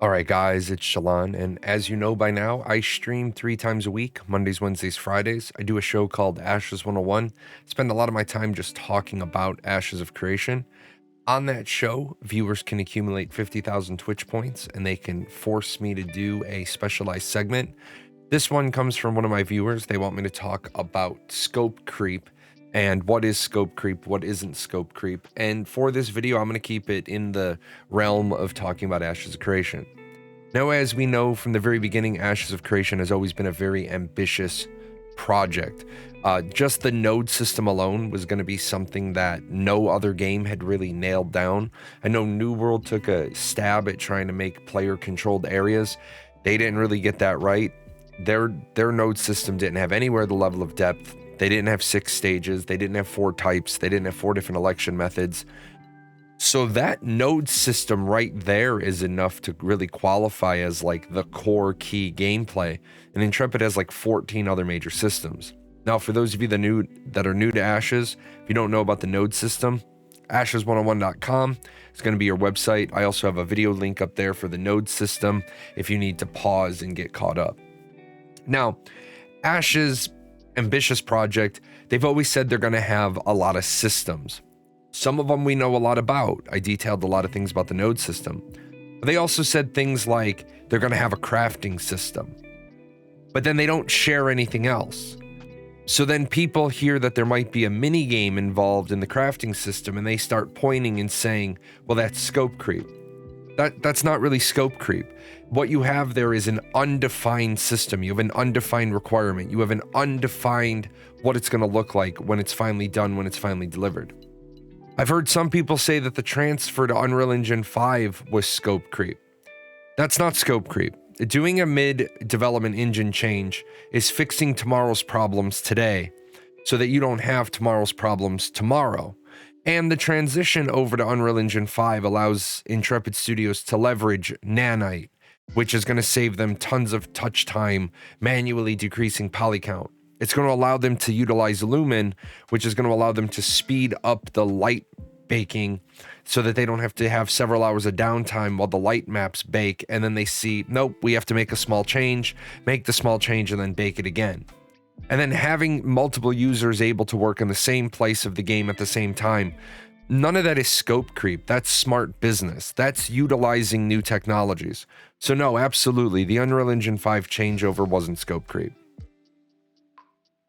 All right, guys, it's Jahlon, and as you know by now, I stream 3 times a week, Mondays, Wednesdays, Fridays. I do a show called Ashes 101. Spend a lot of my time just talking about Ashes of Creation. On that show, viewers can accumulate 50,000 Twitch points, and they can force me to do a specialized segment. This one comes from one of my viewers. They want me to talk about scope creep and what is scope creep, what isn't scope creep. And for this video, I'm going to keep it in the realm of talking about Ashes of Creation. Now, as we know from the very beginning, Ashes of Creation has always been a very ambitious project. Just the node system alone was going to be something that no other game had really nailed down. I know New World took a stab at trying to make player-controlled areas. They didn't really get that right. Their node system didn't have anywhere the level of depth. They didn't have 6 stages. They didn't have 4 types. They didn't have 4 different election methods. So that node system right there is enough to really qualify as like the core key gameplay. And Intrepid has like 14 other major systems. Now, for those of you that are new to Ashes, if you don't know about the node system, ashes101.com is going to be your website. I also have a video link up there for the node system if you need to pause and get caught up. Now, Ashes' ambitious project, they've always said they're going to have a lot of systems. Some of them we know a lot about. I detailed a lot of things about the node system. But they also said things like they're going to have a crafting system. But then they don't share anything else. So then people hear that there might be a mini game involved in the crafting system and they start pointing and saying, well, that's scope creep. That's not really scope creep. What you have there is an undefined system. You have an undefined requirement. You have an undefined what it's going to look like when it's finally done, when it's finally delivered. I've heard some people say that the transfer to Unreal Engine 5 was scope creep. That's not scope creep. Doing a mid-development engine change is fixing tomorrow's problems today so that you don't have tomorrow's problems tomorrow. And the transition over to Unreal Engine 5 allows Intrepid Studios to leverage Nanite, which is going to save them tons of touch time, manually decreasing poly count. It's going to allow them to utilize Lumen, which is going to allow them to speed up the light baking so that they don't have to have several hours of downtime while the light maps bake. And then they see, nope, we have to make a small change, make the small change, and then bake it again. And then having multiple users able to work in the same place of the game at the same time, none of that is scope creep. That's smart business. That's utilizing new technologies. So no, absolutely, the Unreal Engine 5 changeover wasn't scope creep.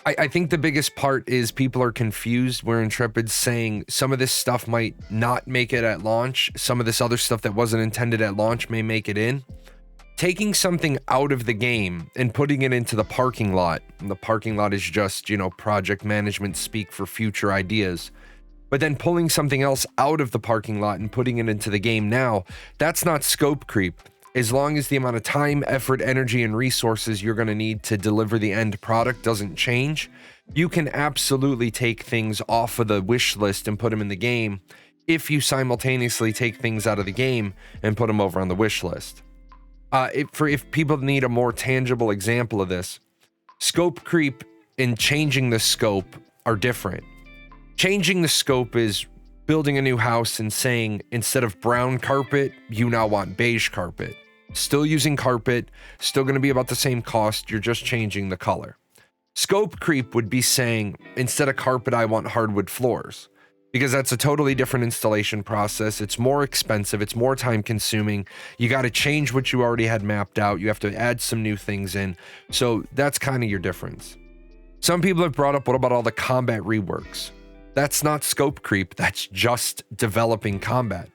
I think the biggest part is people are confused where Intrepid's saying some of this stuff might not make it at launch. Some of this other stuff that wasn't intended at launch may make it in. Taking something out of the game and putting it into the parking lot. And the parking lot is just, project management speak for future ideas. But then pulling something else out of the parking lot and putting it into the game now, that's not scope creep. As long as the amount of time, effort, energy, and resources you're going to need to deliver the end product doesn't change, you can absolutely take things off of the wish list and put them in the game if you simultaneously take things out of the game and put them over on the wish list. If people need a more tangible example of this, scope creep and changing the scope are different. Changing the scope is building a new house and saying, instead of brown carpet, you now want beige carpet. Still using carpet, still going to be about the same cost, you're just changing the color. Scope creep would be saying, instead of carpet, I want hardwood floors. Because that's a totally different installation process. It's more expensive, it's more time consuming. You got to change what you already had mapped out. You have to add some new things in. So that's kind of your difference. Some people have brought up, what about all the combat reworks? That's not scope creep, that's just developing combat.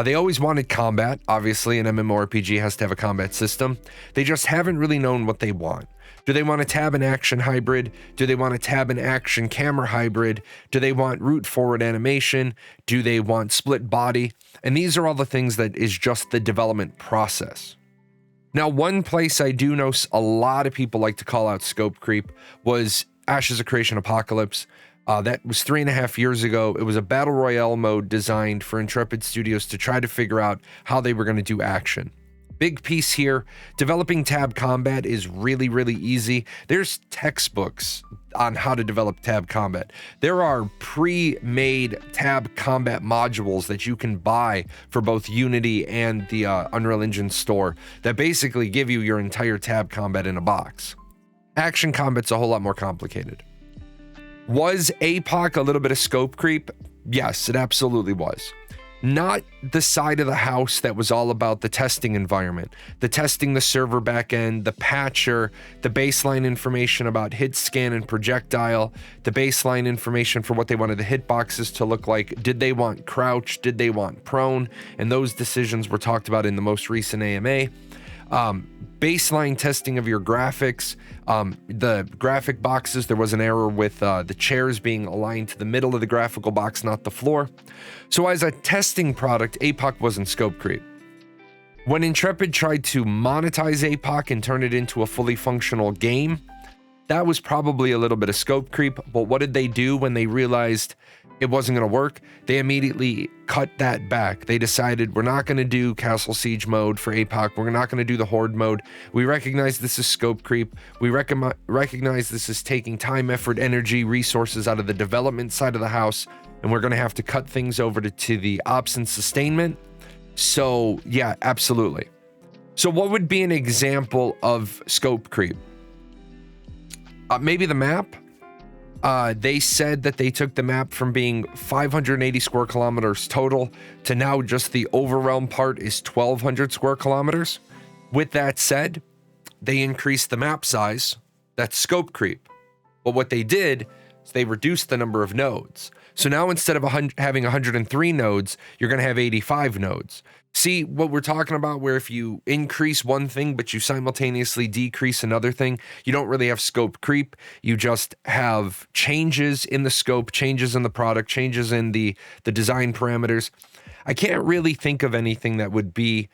They always wanted combat. Obviously, an MMORPG has to have a combat system. They just haven't really known what they want. Do they want a tab and action hybrid? Do they want a tab and action camera hybrid? Do they want root forward animation? Do they want split body? And these are all the things that is just the development process. Now, one place I do know a lot of people like to call out scope creep was Ashes of Creation Apocalypse. That was 3.5 years ago. It was a battle royale mode designed for Intrepid Studios to try to figure out how they were going to do action. Big piece here, developing tab combat is really, really easy. There's textbooks on how to develop tab combat. There are pre-made tab combat modules that you can buy for both Unity and the Unreal Engine store that basically give you your entire tab combat in a box. Action combat's a whole lot more complicated. Was APOC a little bit of scope creep? Yes, it absolutely was. Not the side of the house that was all about the testing environment, the testing the server backend, the patcher, the baseline information about hit scan and projectile, the baseline information for what they wanted the hitboxes to look like. Did they want crouch? Did they want prone? And those decisions were talked about in the most recent AMA. Baseline testing of your graphics, the graphic boxes, there was an error with the chairs being aligned to the middle of the graphical box, not the floor. So as a testing product, APOC wasn't scope creep. When Intrepid tried to monetize APOC and turn it into a fully functional game, that was probably a little bit of scope creep. But what did they do when they realized it wasn't going to work? They immediately cut that back. They decided, we're not going to do Castle Siege mode for APOC. We're not going to do the Horde mode. We recognize this is scope creep. We recognize this is taking time, effort, energy, resources out of the development side of the house, and we're going to have to cut things over to the ops and sustainment. So yeah, absolutely. So what would be an example of scope creep? Maybe the map. They said that they took the map from being 580 square kilometers total to now just the overrealm part is 1,200 square kilometers. With that said, they increased the map size. That's scope creep. But what they did is they reduced the number of nodes. So now instead of having 103 nodes, you're going to have 85 nodes. See what we're talking about, where if you increase one thing, but you simultaneously decrease another thing, you don't really have scope creep. You just have changes in the scope, changes in the product, changes in the design parameters. I can't really think of anything that would be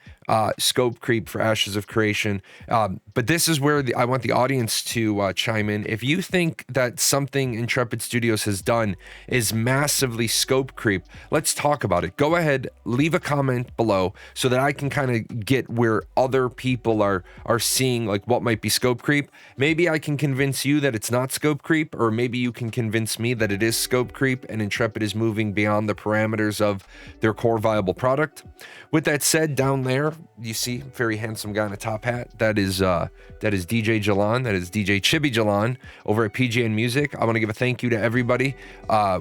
scope creep for Ashes of Creation. But this is where I want the audience to chime in. If you think that something Intrepid Studios has done is massively scope creep, let's talk about it. Go ahead, leave a comment below so that I can kind of get where other people are seeing like what might be scope creep. Maybe I can convince you that it's not scope creep, or maybe you can convince me that it is scope creep and Intrepid is moving beyond the parameters of their core viable product. With that said, down there you see a very handsome guy in a top hat. That is DJ Jahlon. That is DJ Chibi Jahlon over at PGN Music. I want to give a thank you to everybody.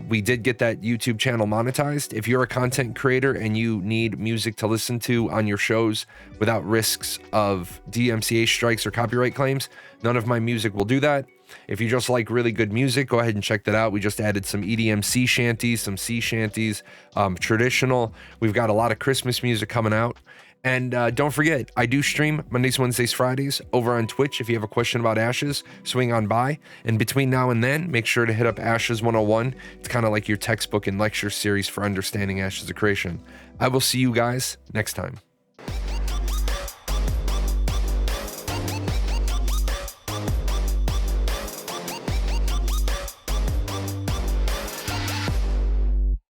We did get that YouTube channel monetized. If you're a content creator and you need music to listen to on your shows without risks of DMCA strikes or copyright claims, none of my music will do that. If you just like really good music, go ahead and check that out. We just added some EDM sea shanties, some sea shanties, traditional. We've got a lot of Christmas music coming out. And don't forget, I do stream Mondays, Wednesdays, Fridays over on Twitch. If you have a question about Ashes, swing on by. And between now and then, make sure to hit up Ashes 101. It's kind of like your textbook and lecture series for understanding Ashes of Creation. I will see you guys next time.